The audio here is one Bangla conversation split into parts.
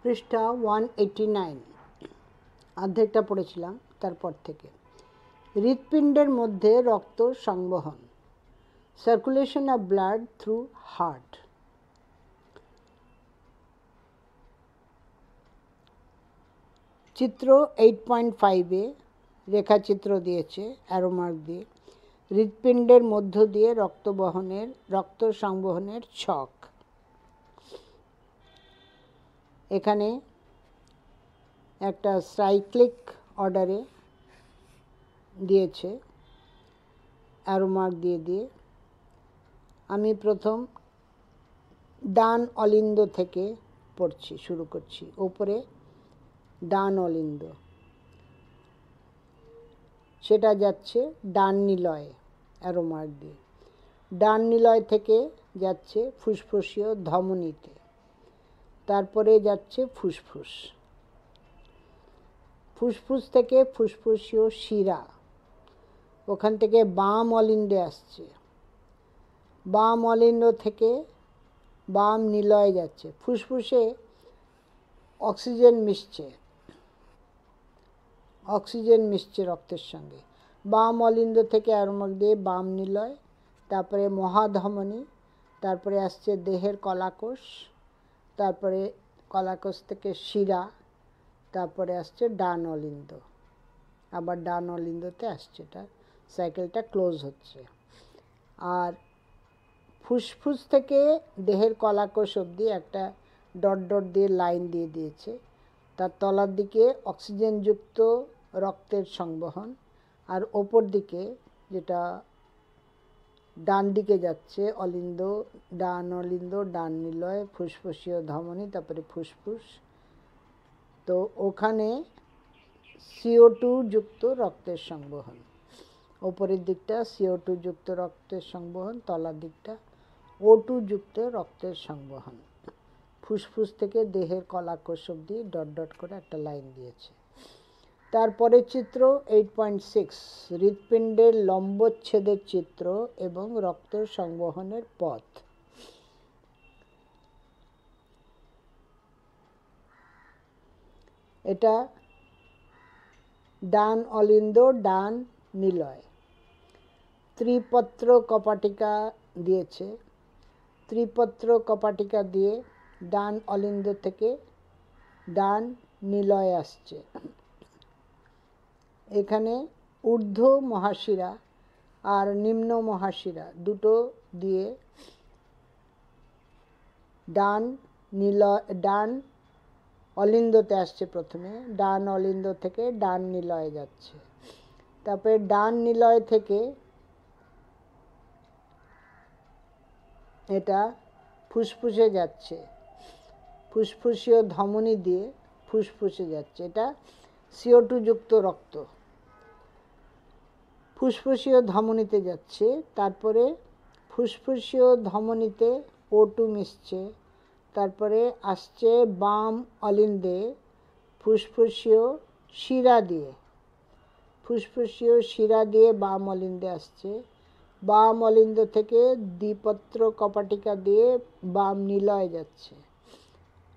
পৃষ্ঠা 189 অর্ধেকটা পড়েছিলাম তারপর থেকে। হৃৎপিণ্ডের মধ্যে রক্ত সংবহন, circulation of blood through heart. চিত্র 8.5-এ রেখাচিত্র দিয়েছে অ্যারো মার্ক দিয়ে। হৃৎপিণ্ডের মধ্য দিয়ে রক্ত সংবহনের ছক। এখানে একটা সাইক্লিক অর্ডারে দিয়েছে অ্যারো মার্ক দিয়ে। আমি প্রথম ডান অলিন্দ থেকে পড়ছি, শুরু করছি। ওপরে ডান অলিন্দ, সেটা যাচ্ছে ডান নিলয়ে অ্যারো মার্ক দিয়ে। ডান নিলয় থেকে যাচ্ছে ফুসফুসীয় ধমনীতে, তারপরে যাচ্ছে ফুসফুস। ফুসফুস থেকে ফুসফুসীয় শিরা, ওখান থেকে বাম অলিন্দে আসছে। বাম অলিন্দ থেকে বাম নিলয়ে যাচ্ছে। ফুসফুসে অক্সিজেন মিশছে রক্তের সঙ্গে। বাম অলিন্দ থেকে অ্যারো মার্ক দিয়ে বাম নিলয়, তারপরে মহাধমনী, তারপরে আসছে দেহের কলাকোষ, তারপরে কলাকোষ থেকে শিরা, তারপরে আসছে ডান অলিন্দ, আবার ডান অলিন্দতে আসছে। এটা সাইকেলটা ক্লোজ হচ্ছে। আর ফুসফুস থেকে দেহের কলাকোষ অবধি একটা ডট ডট দিয়ে লাইন দিয়ে দিয়েছে। তার তলার দিকে অক্সিজেনযুক্ত রক্তের সংবহন, আর ওপর দিকে যেটা ডান দিকে যাচ্ছে অলিন্দ, ডান অলিন্দ, ডান নিলয়, ফুসফুসীয় ধমনী, তারপরে ফুসফুস। তো ওখানে CO2 যুক্ত রক্তের সংবহন। ওপরের দিকটা CO2 যুক্ত রক্তের সংবহন, তলার দিকটা O2 যুক্ত রক্তের সংবহন। ফুসফুস থেকে দেহের কলাকোষ অবধি ডট ডট করে একটা লাইন দিয়েছে। তারপরে চিত্র 8.6 হৃৎপিণ্ডের লম্বচ্ছেদের চিত্র এবং রক্ত সংবহনের পথ। এটা ডান অলিন্দ, ডান নিলয়। ত্রিপত্র কপাটিকা দিয়েছে। ত্রিপত্র কপাটিকা দিয়ে ডান অলিন্দ থেকে ডান নিলয় আসছে। এখানে ঊর্ধ্ব মহাশিরা আর নিম্ন মহাশিরা দুটো দিয়ে ডান অলিন্দতে আসছে। প্রথমে ডান অলিন্দ থেকে ডান নিলয়ে যাচ্ছে, তারপরে ডান নিলয় থেকে এটা ফুসফুসে যাচ্ছে, ফুসফুসীয় ধমনী দিয়ে ফুসফুসে যাচ্ছে। এটা CO2 যুক্ত রক্ত ফুসফুসীয় ধমনীতে যাচ্ছে। তারপরে ফুসফুসীয় ধমনীতে O2 মিশছে, তারপরে আসছে বাম অলিন্দে ফুসফুসীয় শিরা দিয়ে বাম অলিন্দে আসছে। বাম অলিন্দ থেকে দ্বিপত্র কপাটিকা দিয়ে বাম নিলয়ে যাচ্ছে।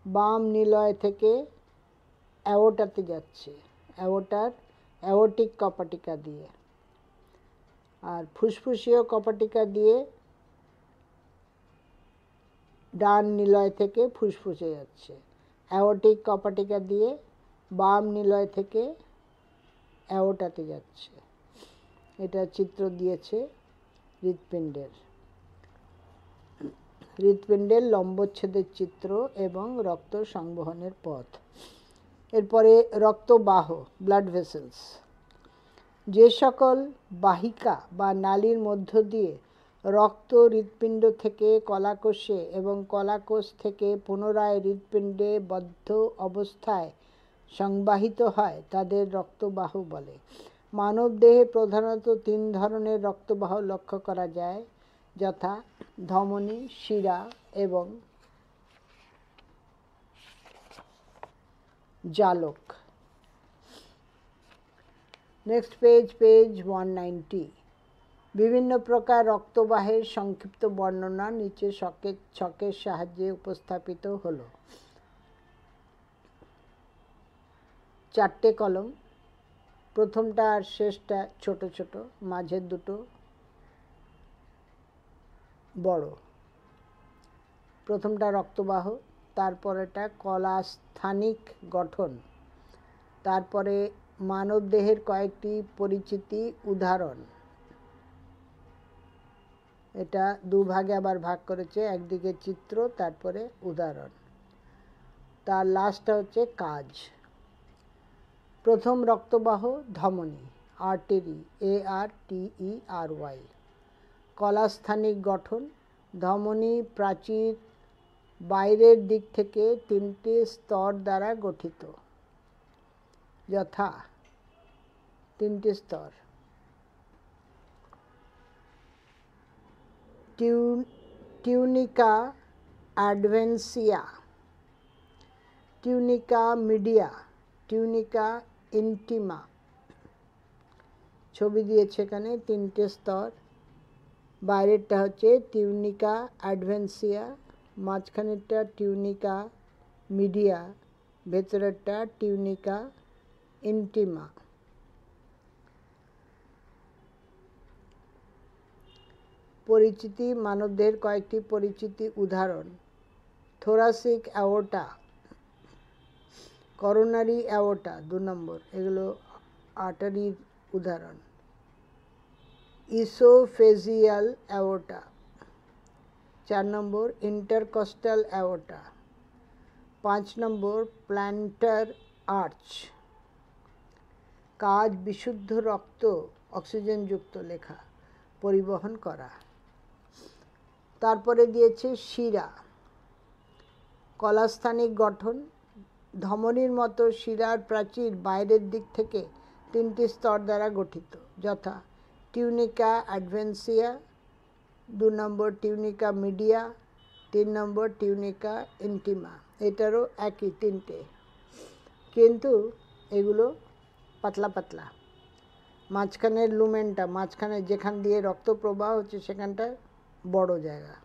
বাম নিলয় থেকে অ্যাওর্টাতে যাচ্ছে, অ্যাওর্টিক কপাটিকা দিয়ে। আর ফুসফুসীয় কপাটিকা দিয়ে ডান নিলয় থেকে ফুসফুসে যাচ্ছে। অ্যাওর্টিক কপাটিকা দিয়ে বাম নিলয় থেকে অ্যাওর্টাতে যাচ্ছে। এটা চিত্র দিয়েছে হৃৎপিণ্ডের লম্বচ্ছেদের চিত্র এবং রক্ত সংবহনের পথ। এরপরে রক্তবাহ, ব্লাড ভেসেলস। যে সকল বাহিকা বা নালীর মধ্য দিয়ে রক্ত হৃৎপিণ্ড থেকে কলাকোষে এবং কলাকোষ থেকে পুনরায় হৃৎপিণ্ডে বদ্ধ অবস্থায় সংবাহিত হয় তাদের রক্তবাহ বলে। মানবদেহে প্রধানত 3 ধরনের রক্তবাহ লক্ষ্য করা যায়, যথা ধমনী, শিরা এবং জালক। Next page 190। বিভিন্ন প্রকার রক্তবাহের সংক্ষিপ্ত বর্ণনা নিচে ছকের সাহায্যে উপস্থাপিত হলো। চারটে কলম, প্রথমটা আর শেষটা ছোট ছোট, মাঝের দুটো বড়। প্রথমটা রক্তবাহ, তারপরেটা কলাস্থানিক গঠন, তারপরে মানবদেহের কয়েকটি পরিচিতি উদাহরণ। এটা দুভাগে আবার ভাগ করেছে, একদিকে চিত্র, তারপরে উদাহরণ। তার লাস্টটা হচ্ছে কাজ। প্রথম রক্তবাহ ধমনী, আর্টেরি, ARTERY। কলাস্থানিক গঠন, ধমনী প্রাচীর বাইরের দিক থেকে তিনটি স্তর দ্বারা গঠিত, যথা তিনটি স্তর: tunica অ্যাডভেন্সিয়া, tunica media, tunica intima. ছবি দিয়েছে এখানে তিনটে স্তর। বাইরেরটা হচ্ছে tunica অ্যাডভেন্সিয়া, মাঝখানেরটা tunica media, ভেতরেরটা tunica intima. পরিচিতি, মানবদেহের কয়েকটি পরিচিতি উদাহরণ: থোরাসিক অ্যাওর্টা, করোনারি অ্যাওর্টা 2 নম্বর, এগুলো আর্টারির উদাহরণ। ইসোফেজিয়াল অ্যাওর্টা 4 নম্বর, ইন্টারকস্টাল অ্যাওর্টা 5 নম্বর, প্ল্যান্টার আর্চ। কাজ, বিশুদ্ধ রক্ত অক্সিজেনযুক্ত লেখা পরিবহন করা। তারপরে দিয়েছে শিরা, কলাস্থানিক গঠন, ধমনীর মতো শিরার প্রাচীর বাইরের দিক থেকে তিনটি স্তর দ্বারা গঠিত, যথা টিউনিকা অ্যাডভেন্সিয়া, 2 নম্বর টিউনিকা মিডিয়া, 3 নম্বর টিউনিকা ইন্টিমা। এটারও একই তিনটে, কিন্তু এগুলো পাতলা পাতলা। মাঝখানের লুমেনটা, মাঝখানে যেখান দিয়ে রক্ত প্রবাহ হচ্ছে সেখানটা বড় জায়গা,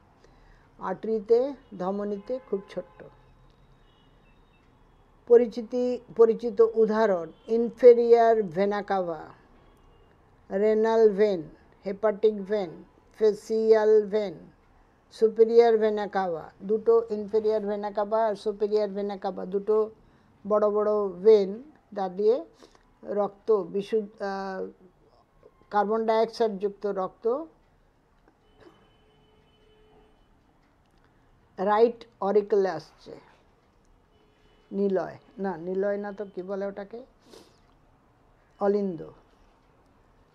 আর্টারিতে ধমনীতে খুব ছোট্ট। পরিচিত উদাহরণ: inferior vena cava, renal vein, hepatic vein, facial vein, superior vena cava. দুটো ইনফেরিয়ার ভেনা কাভা আর সুপিরিয়র ভেনা কাভা, দুটো বড় বড় ভেন, যা দিয়ে রক্ত কার্বন ডাইঅক্সাইড যুক্ত রক্ত রাইট অরিকলে আসছে। নিলয় না তো কি বলে ওটাকে, অলিন্দ,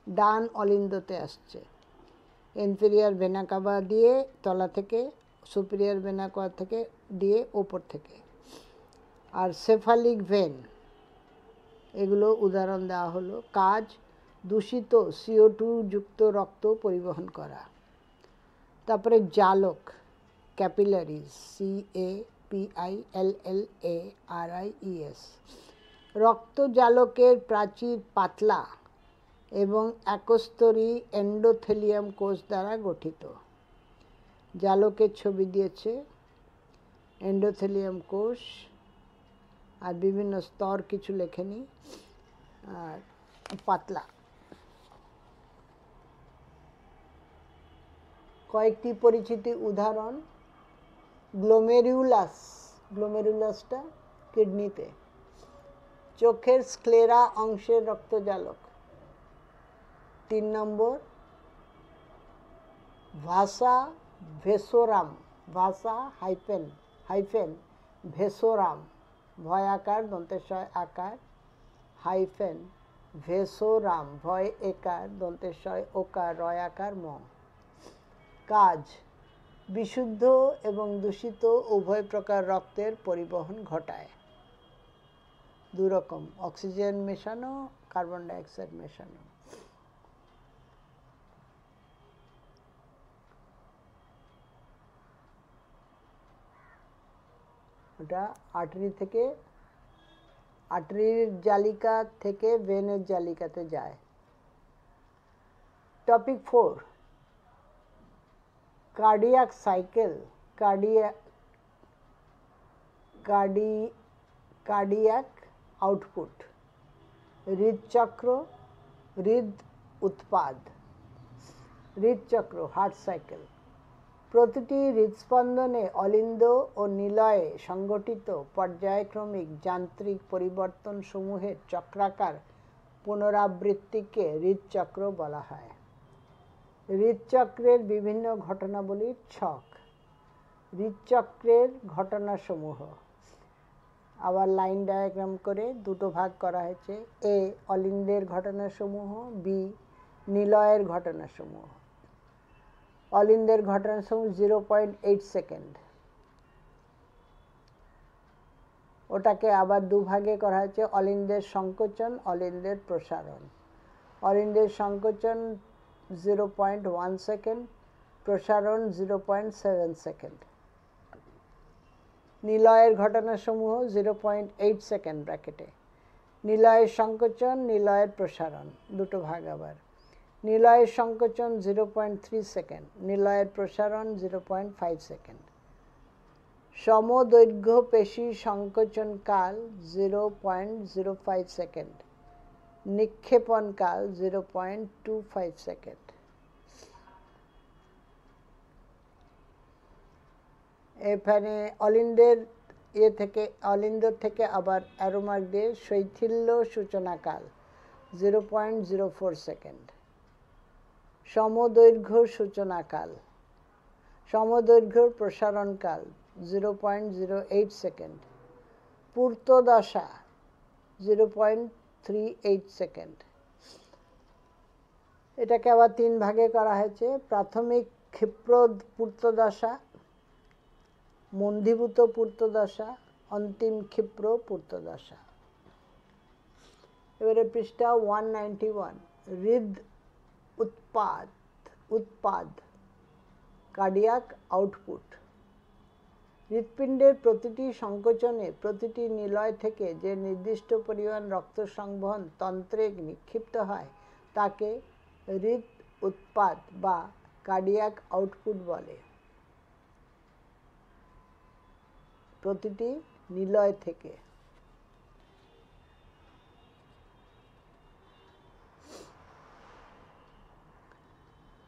ডান অলিন্দতে আসছে। ইনফেরিয়ার ভেনা কাভা দিয়ে তলা থেকে, সুপিরিয়র ভেনা কাভা থেকে দিয়ে ওপর থেকে। আর সেফালিক ভেন, এগুলো উদাহরণ দেওয়া হলো। কাজ, দূষিত CO2 যুক্ত রক্ত পরিবহন করা। তারপরে জালক, ক্যাপিলারিজ, CAPILLARIES। রক্ত জালকের প্রাচীর পাতলা এবং একস্তরী এন্ডোথেলিয়াম কোষ দ্বারা গঠিত। জালকের ছবি দিয়েছে, এন্ডোথেলিয়াম কোষ, আর বিভিন্ন স্তর কিছু লেখেনি, আর পাতলা। কয়েকটি পরিচিতি উদাহরণ: গ্লোমেরুলাস, গ্লোমেরুলাসটা কিডনিতে। চোখের স্ক্লেরা অংশের রক্তজালক। 3 নম্বর, ভাসা ভেসোরাম, ভাসা হাইফেন ভেসোরাম, ভয় আকার দন্তেশ্বয় আকার, হাইফেন ভেসোরাম, ভয় একার দন্তেশ্বয় ওকার, রয় আকার ম। কাজ, বিশুদ্ধ এবং দূষিত উভয় প্রকার রক্তের পরিবহন ঘটায়। 2 রকম, অক্সিজেন মেশানো, কার্বন ডাইঅক্সাইড মেশানো। ওটা আর্টারির জালিকা থেকে ভেনের জালিকাতে যায়। Topic 4, cardiac cycle, cardiac output. হৃদচক্র, হৃদ উৎপাদ। হৃদচক্র, হার্ট সাইকেল। প্রতিটি হৃদস্পন্দনে অলিন্দ ও নিলয়ে সংগঠিত পর্যায়ক্রমিক যান্ত্রিক পরিবর্তনসমূহের চক্রাকার পুনরাবৃত্তিকে হৃদচক্র বলা হয়। হৃদচক্রের বিভিন্ন ঘটনাবলীর ছক। হৃদচক্রের ঘটনাসমূহ আবার লাইন ডায়াগ্রাম করে দুটো ভাগ করা হয়েছে। এ, অলিন্দের ঘটনাসমূহ, বি, নিলয়ের ঘটনাসমূহ। অলিন্দের ঘটনাসমূহ 0.8 সেকেন্ড, ওটাকে আবার দুভাগে করা হয়েছে, অলিন্দের সংকোচন, অলিন্দের প্রসারণ। অলিন্দের সংকোচন 0.1 সেকেন্ড, প্রসারণ 0.7 সেকেন্ড। নিলয়ের ঘটনাসমূহ 0.8 সেকেন্ড ব্র্যাকেটে। নিলয়ের সংকোচন, নিলয়ের প্রসারণ, দুটো ভাগ আবার। নিলয়ের সংকোচন 0.3 সেকেন্ড, নিলয়ের প্রসারণ 0.5 সেকেন্ড। সমদৈর্ঘ্য পেশী সংকোচন কাল 0.05 সেকেন্ড, নিক্ষেপণ কাল 0.25 সেকেন্ড। এখানে অলিন্দের অলিন্দ থেকে আবার অ্যারোমার্ক দিয়ে শৈথিল্য সূচনাকাল 0.04 সেকেন্ড। সমদৈর্ঘ্য সূচনাকাল, সমদৈর্ঘ্য প্রসারণকাল 0.08 সেকেন্ড। পূর্তদশা 0.38 সেকেন্ড। এটাকে আবার তিন ভাগে করা হয়েছে, প্রাথমিক ক্ষিপ্র পূর্তদশা, মন্দীভূত পূর্তদশা, অন্তিম ক্ষিপ্র পূর্তদশা। এবারে পৃষ্ঠা 191, হৃদ উৎপাদ, কার্ডিয়াক আউটপুট। হৃৎপিণ্ডের প্রতিটি সংকোচনে প্রতিটি নিলয় থেকে যে নির্দিষ্ট পরিমাণ রক্ত সংবহন তন্ত্রে নিক্ষিপ্ত হয় তাকে হৃদ উৎপাদ বা কার্ডিয়াক আউটপুট বলে। প্রতিটি নিলয় থেকে।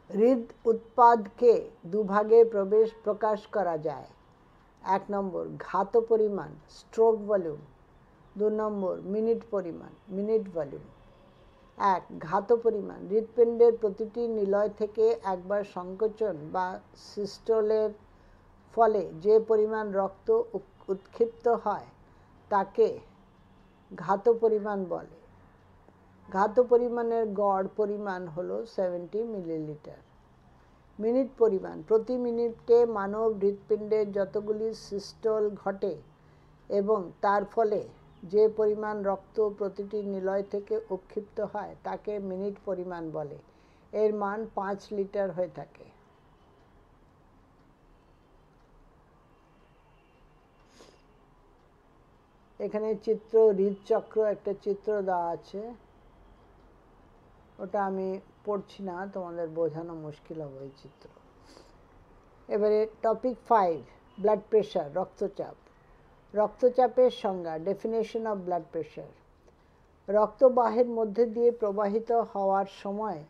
হৃদ উৎপাদকে দুভাগে প্রকাশ করা যায়। 1 নম্বর ঘাত পরিমাণ, স্ট্রোক ভলিউম। 2 নম্বর মিনিট পরিমাণ, মিনিট ভলিউম। 1. ঘাত পরিমাণ। হৃৎপিণ্ডের প্রতিটি নিলয় থেকে একবার সংকোচন বা সিস্টোলের ফলে যে পরিমাণ রক্ত উৎক্ষিপ্ত হয় তাকে ঘাত পরিমাণ বলে। ঘাত পরিমাণের গড় পরিমাণ হল 70 মিলিলিটার। মিনিট পরিমাণ। প্রতি মিনিটে মানব হৃৎপিণ্ডে যতগুলি সিস্টোল ঘটে এবং তার ফলে যে পরিমাণ রক্ত প্রতিটি নিলয় থেকে উৎক্ষিপ্ত হয় তাকে মিনিট পরিমাণ বলে। এর মান 5 লিটার হয়ে থাকে। এখানে চিত্র, হৃদচক্র একটা চিত্র দেওয়া আছে, ওটা আমি পড়ছি না, তোমাদের বোঝানো মুশকিল হবে এই চিত্র। এবারে টপিক 5, ব্লাড প্রেশার, রক্তচাপ। রক্তচাপের সংজ্ঞা, ডেফিনেশন অফ ব্লাড প্রেশার। রক্তবাহের মধ্যে দিয়ে প্রবাহিত হওয়ার সময়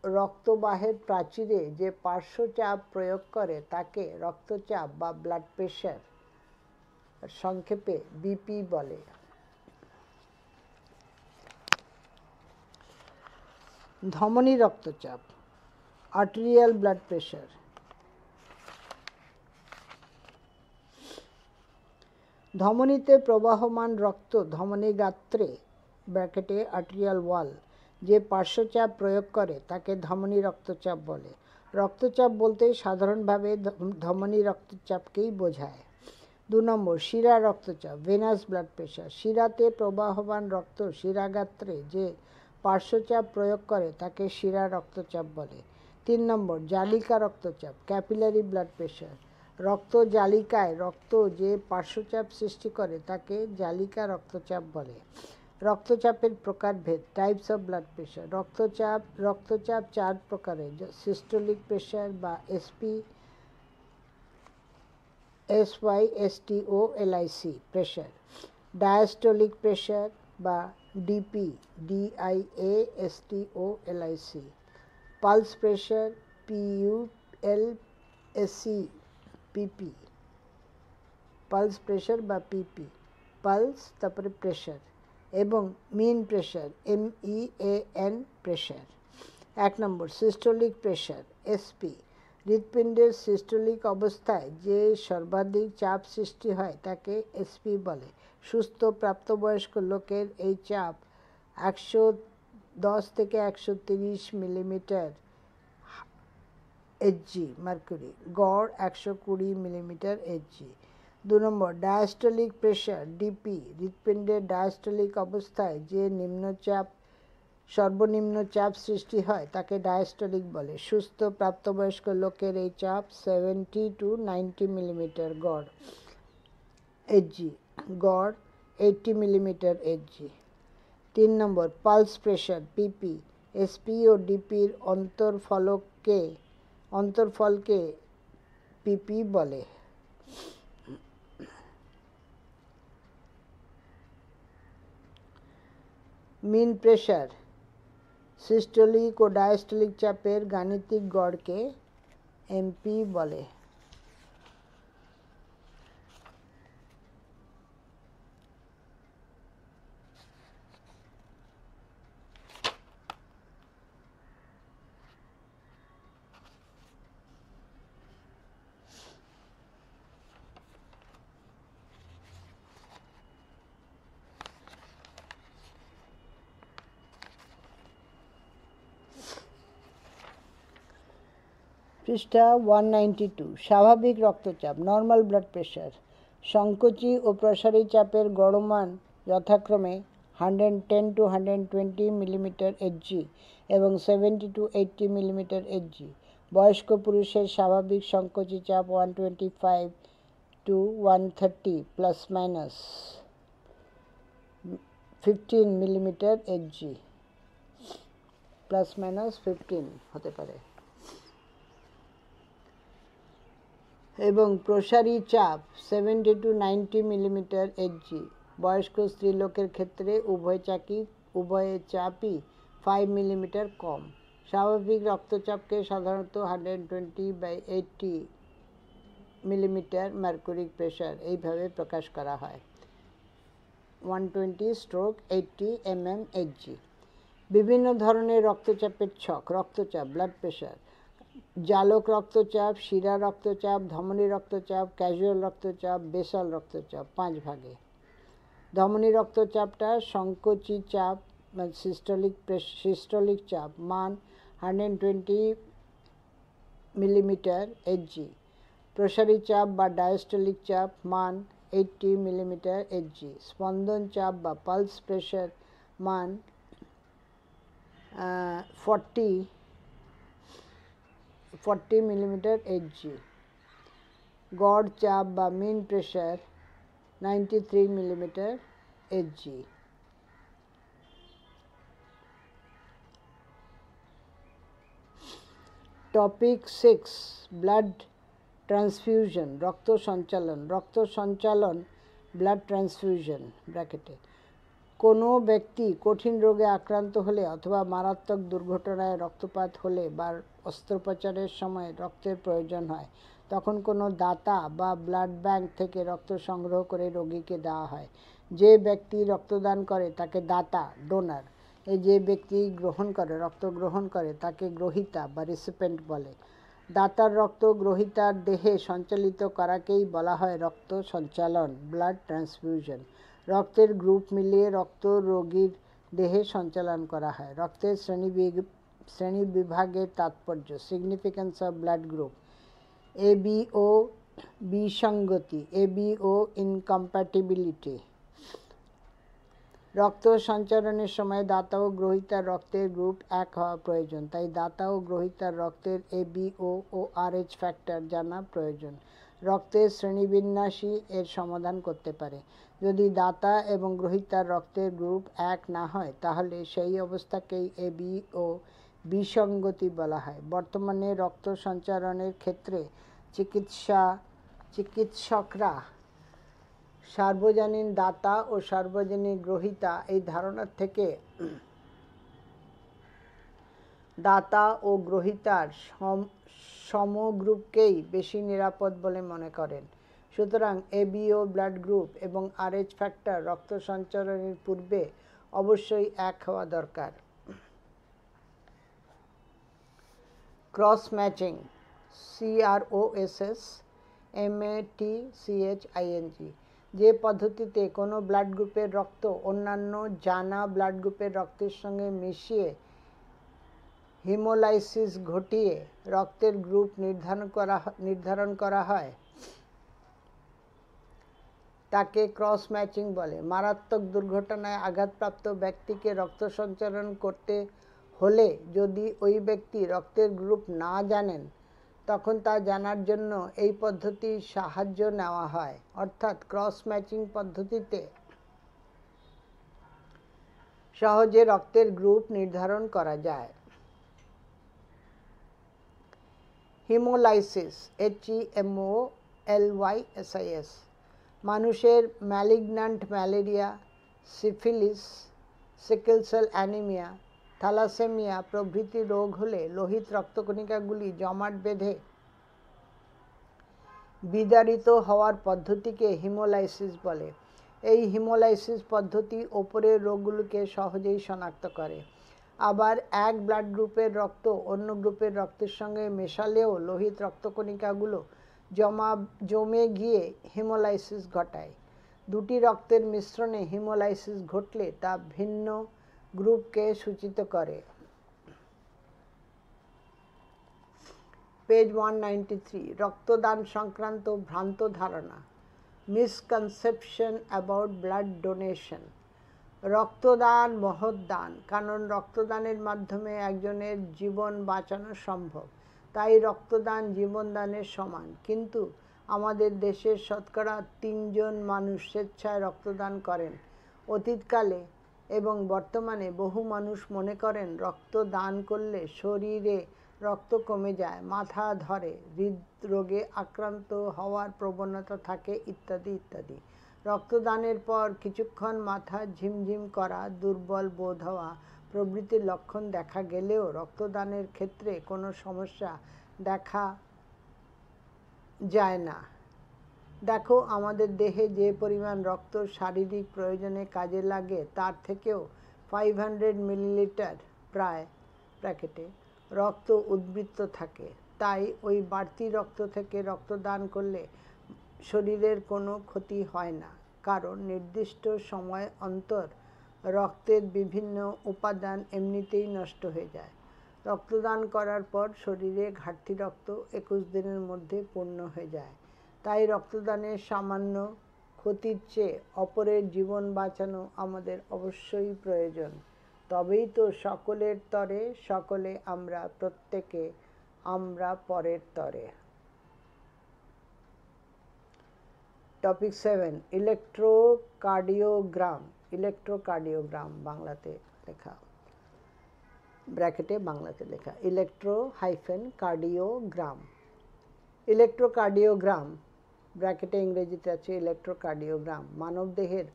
রক্তবাহের প্রাচীরে যে পার্শ্বচাপ প্রয়োগ করে তাকে রক্তচাপ বা ব্লাড প্রেশার, সংক্ষেপে বিপি বলে। ধমনী রক্তচাপ, আর্টেরিয়াল ব্লাড প্রেশার। ধমনীতে প্রবাহমান রক্ত ধমনী গাত্রে ব্র্যাকেটে আর্টেরিয়াল ওয়াল যে পার্শ্বচাপ প্রয়োগ করে তাকে ধমনী রক্তচাপ বলে। রক্তচাপ বলতে সাধারণভাবে ধমনী রক্তচাপকেই বোঝায়। 2 নম্বর শিরা রক্তচাপ, ভেনাস ব্লাড প্রেশার। শিরাতে প্রবাহমান রক্ত শিরাগাত্রে যে পার্শ্বচাপ প্রয়োগ করে তাকে শিরা রক্তচাপ বলে। 3 নম্বর জালিকা রক্তচাপ, ক্যাপিলারি ব্লাড প্রেশার। রক্ত জালিকায় রক্ত যে পার্শ্বচাপ সৃষ্টি করে তাকে জালিকা রক্তচাপ বলে। রক্তচাপের প্রকারভেদ, টাইপস অফ ব্লাড প্রেশার। রক্তচাপ 4 প্রকারের, সিস্টোলিক প্রেশার বা SP, SY, STO, LIC pressure, diastolic pressure বা DP, DIASTOLIC, pulse pressure, PULSE, পিপি, পালস প্রেশার বা পিপি, পালস তারপরে প্রেশার, এবং মিন প্রেশার, MEAN প্রেশার। 1 নম্বর সিস্টোলিক প্রেশার, SP। হৃৎপিণ্ডের সিস্টোলিক অবস্থায় যে সর্বাধিক চাপ সৃষ্টি হয় তাকে এসপি বলে। সুস্থ প্রাপ্তবয়স্ক লোকের এই চাপ 110 থেকে 130 মিলিমিটার Hg মার্কুরি, গড় 120 মিলিমিটার Hg। 2 নম্বর ডায়াস্টোলিক প্রেশার, ডিপি। হৃৎপিণ্ডের ডায়াস্টোলিক অবস্থায় যে সর্বনিম্ন চাপ সৃষ্টি হয় তাকে ডায়াস্টোলিক বলে। সুস্থ প্রাপ্তবয়স্ক লোকের এই চাপ 70 to 90 মিলিমিটার গড় Hg, গড় 80 মিলিমিটার Hg। 3 নম্বর পালস প্রেশার, পিপি। এসপি ও ডিপির অন্তরফলকে পিপি বলে। মিন প্রেশার, সিস্টোলিক ও ডায়াস্টোলিক চাপের গাণিতিক গড়কে এমপি বলে। পৃষ্ঠা 192। স্বাভাবিক রক্তচাপ, নর্মাল ব্লাড প্রেশার। সংকোচী ও প্রসারী চাপের গড় মান যথাক্রমে 110 to 120 মিলিমিটার Hg এবং 70 to 80 মিলিমিটার Hg। বয়স্ক পুরুষের স্বাভাবিক সংকোচী চাপ 125 to 130 plus minus 15 millimetre Hg, plus minus 15 হতে পারে। এবং প্রসারী চাপ 70 to 90 মিলিমিটার Hg। বয়স্ক স্ত্রীলোকের ক্ষেত্রে উভয় চাপই 5 মিলিমিটার কম। স্বাভাবিক রক্তচাপকে সাধারণত 120/80 মিলিমিটার মার্কুরিক প্রেশার এইভাবে প্রকাশ করা হয়, 120/80 mmHg। বিভিন্ন ধরনের রক্তচাপের ছক। রক্তচাপ, ব্লাড প্রেশার, জালক রক্তচাপ, শিরা রক্তচাপ, ধমনী রক্তচাপ, ক্যাজুয়াল রক্তচাপ, বেসাল রক্তচাপ 5 ভাগে। ধমনী রক্তচাপটা সংকোচী চাপ, সিস্টোলিক চাপ, মান 120 মিলিমিটার Hg। প্রসারী চাপ বা ডায়াস্টোলিক চাপ, মান 80 মিলিমিটার Hg। স্পন্দন চাপ বা পালস প্রেশার, মান 40 মিলিমিটার Hg। গড় চাপ বা মিন pressure 93 millimetre Hg। Topic 6, blood transfusion, রক্ত সঞ্চালন, ব্লাড ট্রান্সফিউশন ব্র্যাকেটে। কোনো ব্যক্তি কঠিন রোগে আক্রান্ত হলে অথবা মারাত্মক দুর্ঘটনায় রক্তপাত হলে বা অস্ত্রোপচারের সময় রক্তের প্রয়োজন হয়, তখন কোনো দাতা বা ব্লাড ব্যাংক থেকে রক্ত সংগ্রহ করে রোগীকে দেওয়া হয়। যে ব্যক্তি রক্তদান করে তাকে দাতা, ডোনার। যে ব্যক্তি রক্ত গ্রহণ করে তাকে গ্রহীতা বা রিসিপেন্ট বলে। দাতার রক্ত গ্রহীতার দেহে সঞ্চালিত করাকেই বলা হয় রক্ত সঞ্চালন, ব্লাড ট্রান্সফিউশন। রক্তের গ্রুপ মিলিয়ে রক্ত রোগীর দেহে সঞ্চালন করা হয়। রক্তের শ্রেণীবিভাগের তাৎপর্য, significance of blood group. ABO বিসঙ্গতি, ABO incompatibility. রক্ত সঞ্চালনের সময় দাতা ও গ্রহীতার রক্তের গ্রুপ এক হওয়া প্রয়োজন, তাই দাতা ও গ্রহীতার রক্তের ABO ও RH ফ্যাক্টর জানা প্রয়োজন। রক্তের শ্রেণীবিন্যাসই এর সমাধান করতে পারে। যদি দাতা এবং গ্রহীতার রক্তের গ্রুপ এক না হয় তাহলে সেই অবস্থাকেই ABO বিসঙ্গতি বলা হয়। বর্তমানে রক্ত সঞ্চালনের ক্ষেত্রে চিকিৎসকরা সার্বজনীন দাতা ও সার্বজনীন গ্রহীতা এই ধারণা থেকে দাতা ও গ্রহীতার সমগ্রুপকেই বেশি নিরাপদ বলে মনে করেন। সুতরাং এবিও ব্লাড গ্রুপ এবং আরএইচ ফ্যাক্টর রক্ত সঞ্চালনের পূর্বে অবশ্যই এক হওয়া দরকার। ক্রস ম্যাচিং, CROSS MATCHING, যে পদ্ধতিতে কোনো ব্লাড গ্রুপের রক্ত অন্যান্য জানা ব্লাড গ্রুপের রক্তের সঙ্গে মিশিয়ে হিমোলাইসিস ঘটিয়ে রক্তের গ্রুপ নির্ধারণ করা হয় তাকে ক্রস ম্যাচিং বলে। মারাত্মক দুর্ঘটনায় আঘাতপ্রাপ্ত ব্যক্তিকে রক্ত সঞ্চালন করতে হলে যদি ওই ব্যক্তি রক্তের গ্রুপ না জানেন, তখন তা জানার জন্য এই পদ্ধতির সাহায্য নেওয়া হয়। অর্থাৎ ক্রস ম্যাচিং পদ্ধতিতে সহজে রক্তের গ্রুপ নির্ধারণ করা যায়। হিমোলাইসিস, HEMOLYSIS, মানুষের malignant malaria, syphilis, sickle cell anaemia, thalassaemia প্রভৃতি রোগ হলে লোহিত রক্তকণিকাগুলি জমাট বেঁধে বিদারিত হওয়ার পদ্ধতিকে হিমোলাইসিস বলে। এই হিমোলাইসিস পদ্ধতি ওপরের রোগগুলোকে সহজেই শনাক্ত করে। আবার এক ব্লাড গ্রুপের রক্ত অন্য গ্রুপের রক্তের সঙ্গে মেশালেও লোহিত রক্তকণিকাগুলো জমে গিয়ে হিমোলাইসিস ঘটায়। দুটি রক্তের মিশ্রণে হিমোলাইসিস ঘটলে তা ভিন্ন গ্রুপকে সূচিত করে। পেজ 193, রক্তদান সংক্রান্ত ভ্রান্ত ধারণা, মিসকনসেপশন অ্যাবাউট ব্লাড ডোনেশন। রক্তদান মহৎ দান, কারণ রক্তদানের মাধ্যমে একজনের জীবন বাঁচানো সম্ভব, তাই রক্তদান জীবনদানের সমান। কিন্তু আমাদের দেশের শতকরা 3 জন মানুষ স্বেচ্ছায় রক্তদান করেন। অতীতকালে এবং বর্তমানে বহু মানুষ মনে করেন রক্ত দান করলে শরীরে রক্ত কমে যায়, মাথা ধরে, হৃদরোগে আক্রান্ত হওয়ার প্রবণতা থাকে ইত্যাদি ইত্যাদি। রক্তদানের পর কিছুক্ষণ মাথা ঝিমঝিম করা, দুর্বল বোধ হওয়া প্রভৃতি লক্ষণ দেখা গেলেও রক্তদানের ক্ষেত্রে কোনো সমস্যা দেখা যায় না। দেখো, আমাদের দেহে যে পরিমাণ রক্ত শারীরিক প্রয়োজনে কাজে লাগে তার থেকেও 500 মিলিলিটার প্রায় ব্র্যাকেটে রক্ত উদ্বৃত্ত থাকে। তাই ওই বাড়তি রক্ত থেকে রক্তদান করলে শরীরের কোনো ক্ষতি হয় না, কারণ নির্দিষ্ট সময় অন্তর রক্তের বিভিন্ন উপাদান এমনিতেই নষ্ট হয়ে যায়। রক্তদান করার পর শরীরে ঘাটতি রক্ত 21 দিনের মধ্যে পূর্ণ হয়ে যায়। তাই রক্তদানের সামান্য ক্ষতির চেয়ে অপরের জীবন বাঁচানো আমাদের অবশ্যই প্রয়োজন। তবেই তো সকলের তরে সকলে আমরা, প্রত্যেকে আমরা পরের তরে। Topic 7, electrocardiogram. ইলেকট্রোকার্ডিওগ্রাম বাংলাতে লেখা, ব্র্যাকেটে বাংলাতে লেখা, ইলেকট্রো-কার্ডিওগ্রাম। ইলেকট্রোকার্ডিওগ্রাম ব্র্যাকেটে ইংরেজিতে আছে ইলেকট্রোকার্ডিওগ্রাম মানবদেহের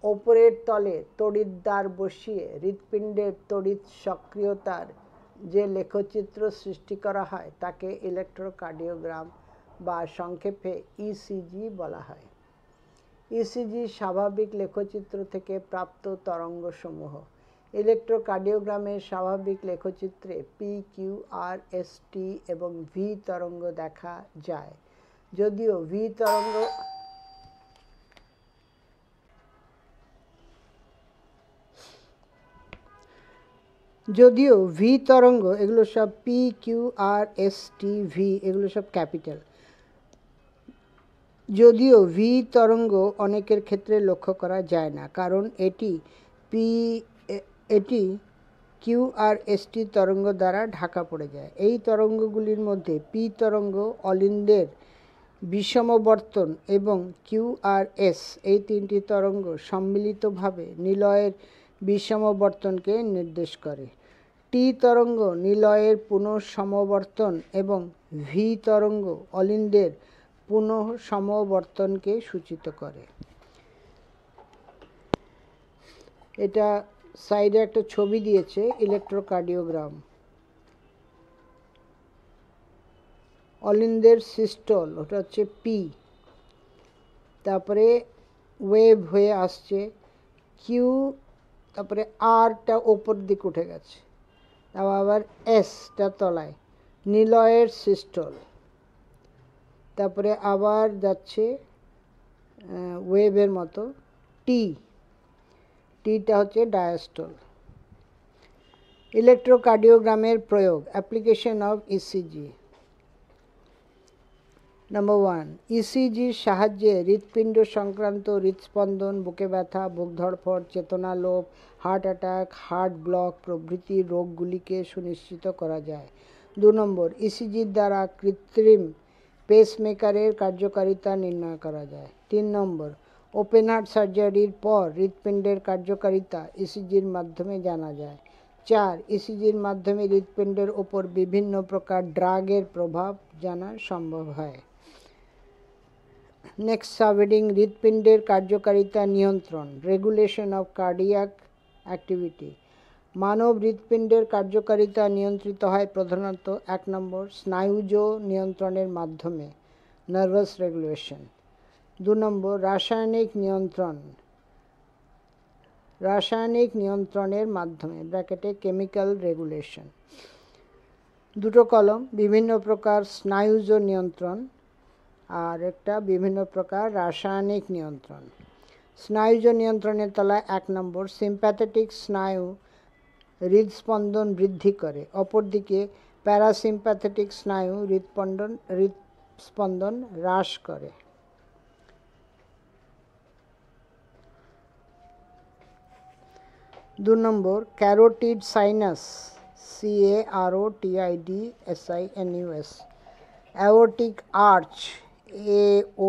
ওপরের তলে তড়িৎদ্বার বসিয়ে হৃৎপিণ্ডের তড়িৎ সক্রিয়তার যে লেখচিত্র সৃষ্টি করা হয় তাকে ইলেকট্রোকার্ডিওগ্রাম বা সংক্ষেপে ইসিজি বলা হয়। ইসিজি স্বাভাবিক লেখচিত্র থেকে প্রাপ্ত তরঙ্গসমূহ। ইলেকট্রোকার্ডিওগ্রামের স্বাভাবিক লেখচিত্রে পি, কিউ, আর, এস, টি এবং ভি তরঙ্গ দেখা যায়। যদিও ভি তরঙ্গ, এগুলো সব পি, কিউ, আর, এস, টি, ভি, এগুলো সব ক্যাপিটাল। যদিও ভি তরঙ্গ অনেকের ক্ষেত্রে লক্ষ্য করা যায় না, কারণ এটি কিউ আর এস টি তরঙ্গ দ্বারা ঢাকা পড়ে যায়। এই তরঙ্গগুলির মধ্যে পি তরঙ্গ অলিন্দের বিষমবর্তন এবং কিউ আর এস, এই 3টি তরঙ্গ সম্মিলিতভাবে নিলয়ের বিষমবর্তনকে নির্দেশ করে। টি তরঙ্গ নিলয়ের পুনঃসমবর্তন এবং ভি তরঙ্গ অলিন্দের পুনঃসমবর্তনকে সূচিত করে। এটা সাইডে একটা ছবি দিয়েছে, ইলেকট্রোকার্ডিওগ্রাম। অলিন্দের সিস্টল, ওটা হচ্ছে পি। তারপরে ওয়েভ হয়ে আসছে কিউ, তারপরে আরটা ওপর দিকে উঠে গেছে, তারপর আবার এসটা তলায়, নিলয়ের সিস্টল। তারপরে আবার যাচ্ছে ওয়েভের মতো টি, টিটা হচ্ছে ডায়াস্টল। ইলেকট্রোকার্ডিওগ্রামের প্রয়োগ, অ্যাপ্লিকেশন অফ ইসিজি। নাম্বার 1, ইসিজির সাহায্যে হৃৎপিণ্ড সংক্রান্ত হৃৎস্পন্দন, বুকে ব্যথা, বুক ধড়ফড়, চেতনা লোপ, হার্ট অ্যাটাক, হার্ট ব্লক প্রভৃতি রোগগুলিকে সুনিশ্চিত করা যায়। 2 নম্বর, ইসিজির দ্বারা কৃত্রিম পেসমেকারের কার্যকারিতা নির্ণয় করা যায়। 3 নম্বর, ওপেন হার্ট সার্জারির পর হৃৎপিণ্ডের কার্যকারিতা ইসিজির মাধ্যমে জানা যায়। 4, ইসিজির মাধ্যমে হৃৎপিণ্ডের ওপর বিভিন্ন প্রকার ড্রাগের প্রভাব জানা সম্ভব হয়। নেক্সট সাবহেডিং, হৃৎপিণ্ডের কার্যকারিতা নিয়ন্ত্রণ, রেগুলেশন অফ কার্ডিয়াক অ্যাক্টিভিটি। মানব হৃৎপিণ্ডের কার্যকারিতা নিয়ন্ত্রিত হয় প্রধানত 1 নম্বর, স্নায়ুজ নিয়ন্ত্রণের মাধ্যমে, নার্ভাস রেগুলেশন। 2 নম্বর, রাসায়নিক নিয়ন্ত্রণের মাধ্যমে, ব্র্যাকেটে কেমিক্যাল রেগুলেশন। 2 কলম, বিভিন্ন প্রকার স্নায়ুজ নিয়ন্ত্রণ আর একটা বিভিন্ন প্রকার রাসায়নিক নিয়ন্ত্রণ। স্নায়ুজ নিয়ন্ত্রণের তলায় 1 নম্বর, সিম্প্যাথেটিক স্নায়ু হৃদস্পন্দন বৃদ্ধি করে, অপরদিকে প্যারাসিম্প্যাথেটিক স্নায়ু হৃদস্পন্দন হ্রাস করে। 2 number, carotid sinus, CAROTID SINUS, aortic arch,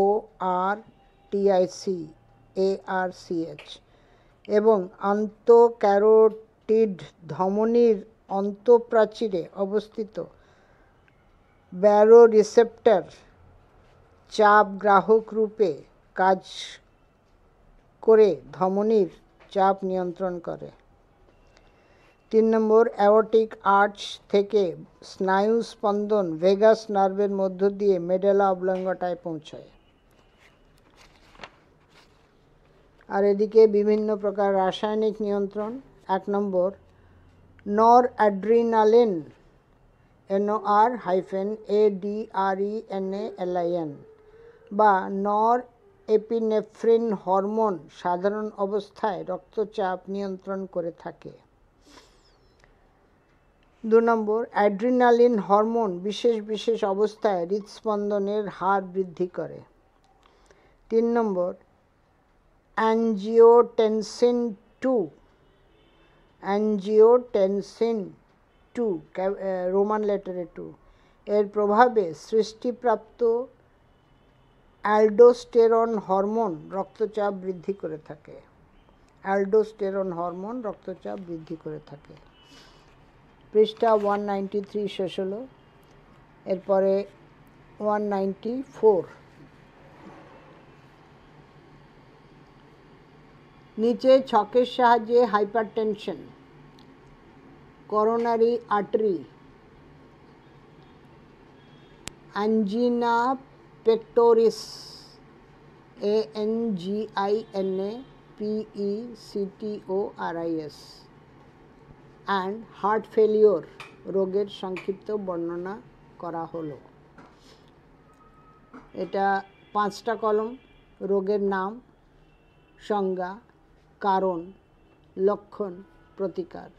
AORTIC ARCH, এবং আন্তঃক্যারোটিড ধমনীর অন্তঃপ্রাচীরে অবস্থিত ব্যারোরিসেপ্টর চাপ গ্রাহক রূপে কাজ করে ধমনীর চাপ নিয়ন্ত্রণ করে। 3 নম্বর, অ্যাওর্টিক আর্চ থেকে স্নায়ু স্পন্দন ভেগাস নার্ভের মধ্য দিয়ে মেডুলা অবলঙ্গটায় পৌঁছায়। আর এদিকে বিভিন্ন প্রকার রাসায়নিক নিয়ন্ত্রণ। 1 নম্বর, নর অ্যাড্রিনালিন, NOR-ADRENALIN, বা নর এপিনেফ্রিন হরমোন সাধারণ অবস্থায় রক্তচাপ নিয়ন্ত্রণ করে থাকে। 2 নম্বর, অ্যাড্রিনালিন হরমোন বিশেষ অবস্থায় হৃদস্পন্দনের হার বৃদ্ধি করে। 3 নম্বর, অ্যাঞ্জিওটেনসিন 2 রোমান লেটারে 2 এর প্রভাবে সৃষ্টিপ্রাপ্ত অ্যালডোস্টেরন হরমোন রক্তচাপ বৃদ্ধি করে থাকে। পৃষ্ঠা 193 শেষ হলো, এরপরে 194। নিচে ছকের সাহায্যে hypertension, coronary artery, angina pectoris, ANGINAPECTORIS, and heart failure রোগের সংক্ষিপ্ত বর্ণনা করা হলো। এটা 5টা কলম, রোগের নাম, সংজ্ঞা, কারণ, লক্ষণ, প্রতিকার।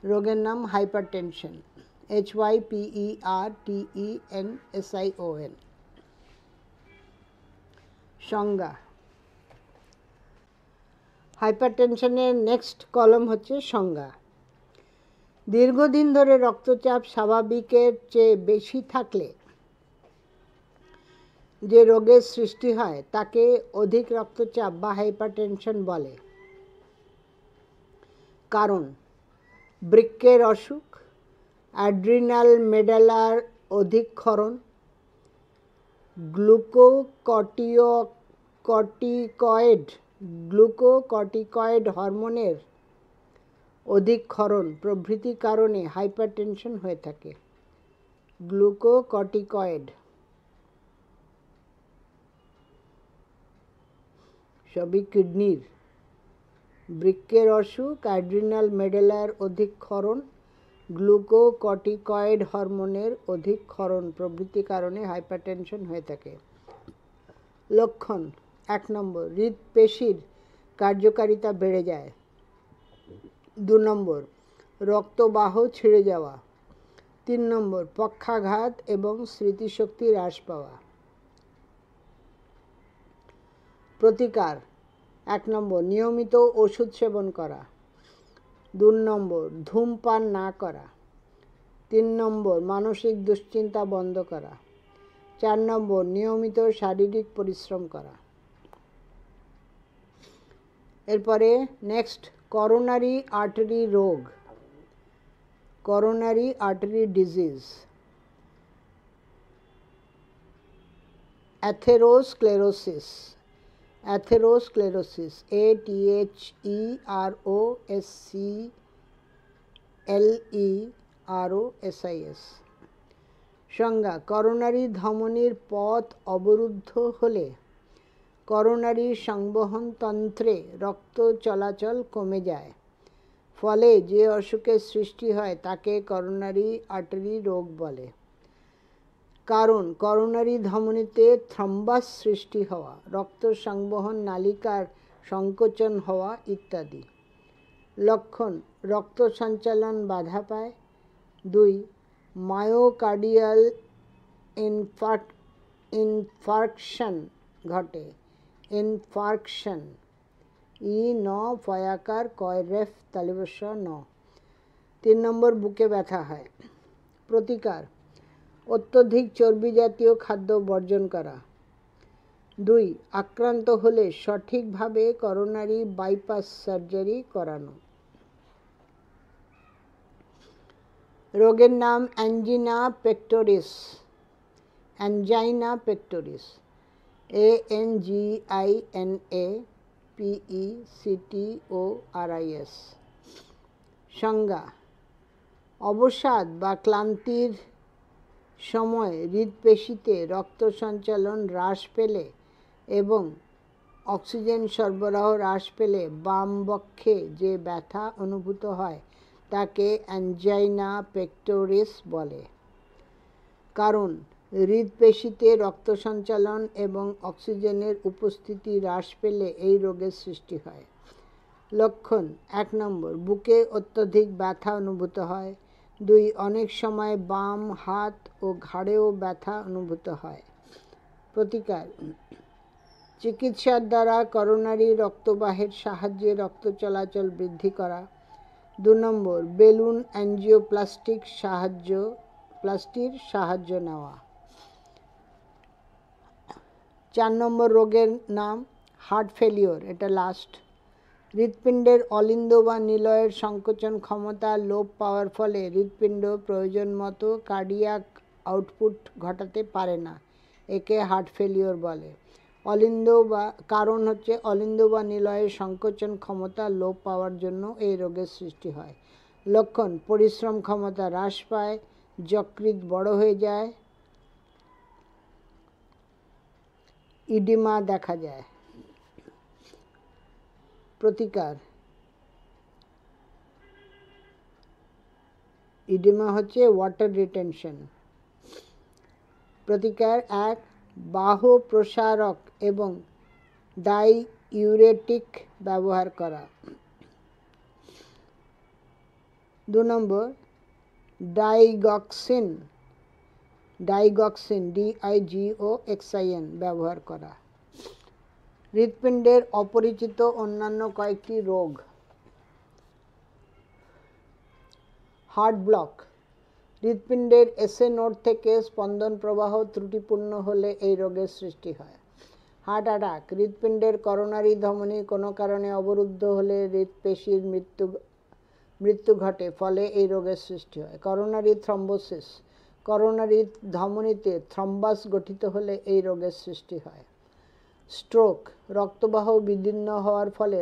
রোগের নাম হাইপারটেনশন, HYPERTENSION। সংজ্ঞা, হাইপারটেনশনের নেক্সট কলম হচ্ছে সংজ্ঞা। দীর্ঘদিন ধরে রক্তচাপ স্বাভাবিকের চেয়ে বেশি থাকলে যে রোগের সৃষ্টি হয় তাকে অধিক রক্তচাপ বা হাইপারটেনশন বলে। কারণ, বৃক্কের অসুখ, অ্যাড্রিনাল মেডালার অধিক ক্ষরণ, গ্লুকোকর্টিকয়েড গ্লুকোকর্টিকয়েড হরমোনের অধিক ক্ষরণ প্রভৃতি কারণে হাইপারটেনশন হয়ে থাকে। গ্লুকোকর্টিকয়েড সবই কিডনির, বৃক্কের অসুখ, অ্যাড্রিনাল মেডেলার অধিক ক্ষরণ, গ্লুকোকর্টিকয়েড হরমোনের অধিক ক্ষরণ প্রভৃতি কারণে হাইপারটেনশন হয়ে থাকে। লক্ষণ: 1 নম্বর, হৃৎপেশির কার্যকারিতা বেড়ে যায়। 2 নম্বর, রক্তবাহ ছিঁড়ে যাওয়া। 3 নম্বর, পক্ষাঘাত এবং স্মৃতিশক্তি হ্রাস পাওয়া। প্রতিকার: 1 নম্বর, নিয়মিত ওষুধ সেবন করা। 2 নম্বর, ধূমপান না করা। 3 নম্বর, মানসিক দুশ্চিন্তা বন্ধ করা। 4 নম্বর, নিয়মিত শারীরিক পরিশ্রম করা। এরপরে নেক্সট, করোনারি আর্টারি রোগ, coronary artery disease, atherosclerosis, atherosclerosis, ATHEROSCLEROSIS। সংজ্ঞা: করোনারি ধমনীর পথ অবরুদ্ধ হলে করোনারি সংবহন তন্ত্রে রক্ত চলাচল কমে যায়, ফলে যে অসুখের সৃষ্টি হয় তাকে করোনারি আর্টারি রোগ বলে। কারণ: করোনারি ধমনীতে থ্রম্বাস সৃষ্টি হওয়া, রক্ত সংবহন নালিকার সংকোচন হওয়া ইত্যাদি। লক্ষণ: রক্ত সঞ্চালন বাধা পায়। 2, মায়োকার্ডিয়াল ইনফার্কশন ঘটে, ইনফার্কশন, ন ফয়াকার কয় রেফ তালিবস্য ন। 3 নম্বর, বুকে ব্যথা হয়। প্রতিকার: অত্যধিক চর্বি জাতীয় খাদ্য বর্জন করা। 2, আক্রান্ত হলে সঠিকভাবে করোনারি বাইপাস সার্জারি করানো। রোগের নাম angina pectoris, angina pectoris, ANGINAPECTORIS। সংজ্ঞা: অবসাদ বা ক্লান্তির সময় হৃৎপেশিতে রক্ত সঞ্চালন হ্রাস পেলে এবং অক্সিজেন সরবরাহ হ্রাস পেলে বাম বক্ষে যে ব্যথা অনুভূত হয় তাকে অ্যাঞ্জাইনা পেক্টোরিস বলে। কারণ: হৃৎপেশিতে রক্ত সঞ্চালন এবং অক্সিজেনের উপস্থিতি হ্রাস পেলে এই রোগের সৃষ্টি হয়। লক্ষণ: 1 নম্বর, বুকে অত্যধিক ব্যথা অনুভূত হয়। 2, অনেক সময় বাম হাত ও ঘাড়েও ব্যথা অনুভূত হয়। প্রতিকার: চিকিৎসার দ্বারা করোনারি রক্তবাহের সাহায্যে রক্ত চলাচল বৃদ্ধি করা। 2 নম্বর, বেলুন অ্যাঞ্জিওপ্লাস্টির সাহায্য নেওয়া। 4 নম্বর রোগের নাম হার্ট ফেলিওর, এটা লাস্ট। হৃৎপিণ্ডের অলিন্দ বা নিলয়ের সংকোচন ক্ষমতা লোপ পাওয়ার ফলে হৃৎপিণ্ড প্রয়োজন মতো কার্ডিয়াক আউটপুট ঘটাতে পারে না, একে হার্ট ফেলিওর বলে। কারণ হচ্ছে অলিন্দ বা নিলয়ের সংকোচন ক্ষমতা লোপ পাওয়ার জন্য এই রোগের সৃষ্টি হয়। লক্ষণ: পরিশ্রম ক্ষমতা হ্রাস পায়, যকৃৎ বড় হয়ে যায়, ইডিমা দেখা যায়। প্রতিকার: ইডিমা হচ্ছে ওয়াটার রিটেনশন। প্রতিকার: 1, বাহ প্রসারক এবং ডাইইউরেটিক ব্যবহার করা। 2 নম্বর, ডাইগক্সিন, DIGOXIN ব্যবহার করা। হৃৎপিণ্ডের অপরিচিত অন্যান্য কয়েকটি রোগ: হার্ট ব্লক, হৃৎপিণ্ডের এসএ নোড থেকে স্পন্দন প্রবাহ ত্রুটিপূর্ণ হলে এই রোগের সৃষ্টি হয়। হার্ট অ্যাটাক, হৃৎপিণ্ডের করোনারি ধমনী কোনো কারণে অবরুদ্ধ হলে হৃৎপেশির মৃত্যু ঘটে, ফলে এই রোগের সৃষ্টি হয়। করোনারি থ্রম্বোসিস, করোনারি ধমনীতে থ্রম্বাস গঠিত হলে এই রোগের সৃষ্টি হয়। স্ট্রোক, রক্তবাহ বিদীর্ণ হওয়ার ফলে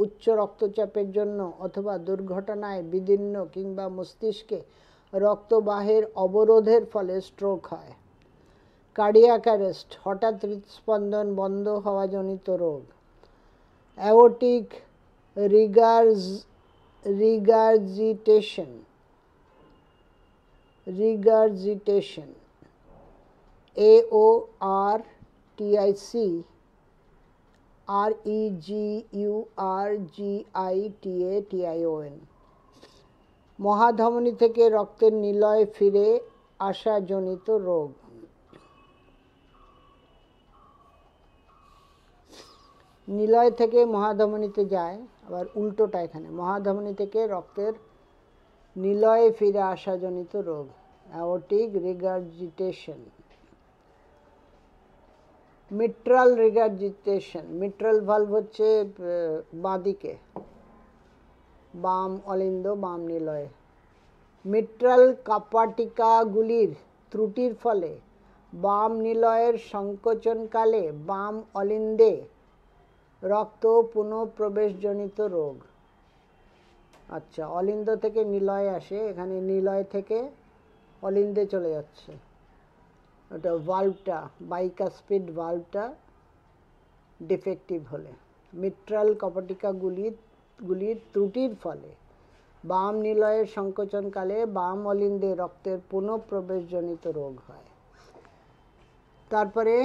উচ্চ রক্তচাপের জন্য অথবা দুর্ঘটনায় বিদীর্ণ কিংবা মস্তিষ্কে রক্তবাহের অবরোধের ফলে স্ট্রোক হয়। কার্ডিয়াক অ্যারেস্ট, হঠাৎ হৃদস্পন্দন বন্ধ হওয়া জনিত রোগ। অ্যাওর্টিক রিগারজিটেশন, AORTIC, REGURGITATION, মহাধমনী থেকে রক্তের নিলয় ফিরে আসা জনিত রোগ। নিলয় থেকে মহাধমনীতে যায়, আবার উল্টোটা এখানে, মহাধমনী থেকে রক্তের নিলয়ে ফিরে আসা জনিত রোগ, অ্যাওর্টিক রিগারজিটেশন। মিট্রাল রিগারজিটেশন, মিট্রাল ভালভ হচ্ছে বাঁদিকে, বাম অলিন্দ বাম নিলয়ে। মিট্রাল কপাটিকাগুলির ত্রুটির ফলে বাম নিলয়ের সংকোচনকালে বাম অলিন্দে রক্ত পুনঃপ্রবেশজনিত রোগ। আচ্ছা, অলিন্দ থেকে নিলয় আসে, এখানে নিলয় থেকে অলিন্দে চলে যাচ্ছে, ওটা ভালভটা, বাইকাস্পিড ভালভটা ডিফেক্টিভ হলে। মিট্রাল কপাটিকাগুলির ত্রুটির ফলে বাম নিলয়ের সংকোচনকালে বাম অলিন্দে রক্তের পুনঃপ্রবেশজনিত রোগ হয়। তারপরে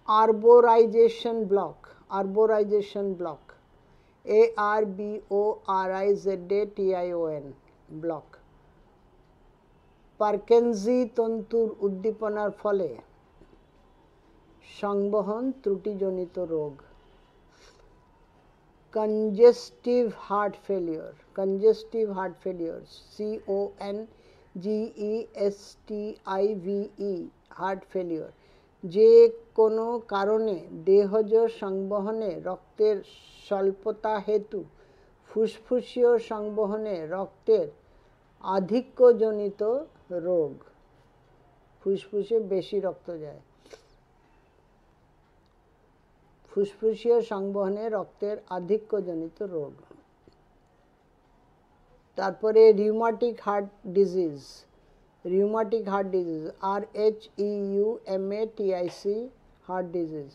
আরবোরাইজেশন ব্লক, ARBORIZATION ব্লক। পারকেনজি তন্তুর উদ্দীপনার ফলে সংবহন ত্রুটিজনিত রোগ। Congestive heart failure, CONGESTIVE, heart failure, যে কোনো কারণে দেহজ সংবহনে রক্তের স্বল্পতা হেতু ফুসফুসীয় সংবহনে রক্তের আধিক্যজনিত রোগ। ফুসফুসে বেশি রক্ত যায়, ফুসফুসীয় সংবহনে রক্তের আধিক্যজনিত রোগ। তারপরে rheumatic heart disease, RHEUMATIC, heart disease.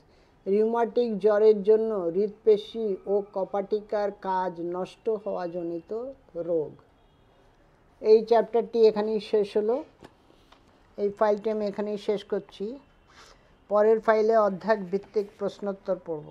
Rheumatic জ্বরের জন্য হৃৎপেশি ও কপাটিকার কাজ নষ্ট হওয়া জনিত রোগ। এই চ্যাপ্টারটি এখানেই শেষ হলো। এই ফাইলটি আমি এখানেই শেষ করছি। পরের ফাইলে অধ্যায় ভিত্তিক প্রশ্নোত্তর পড়ব।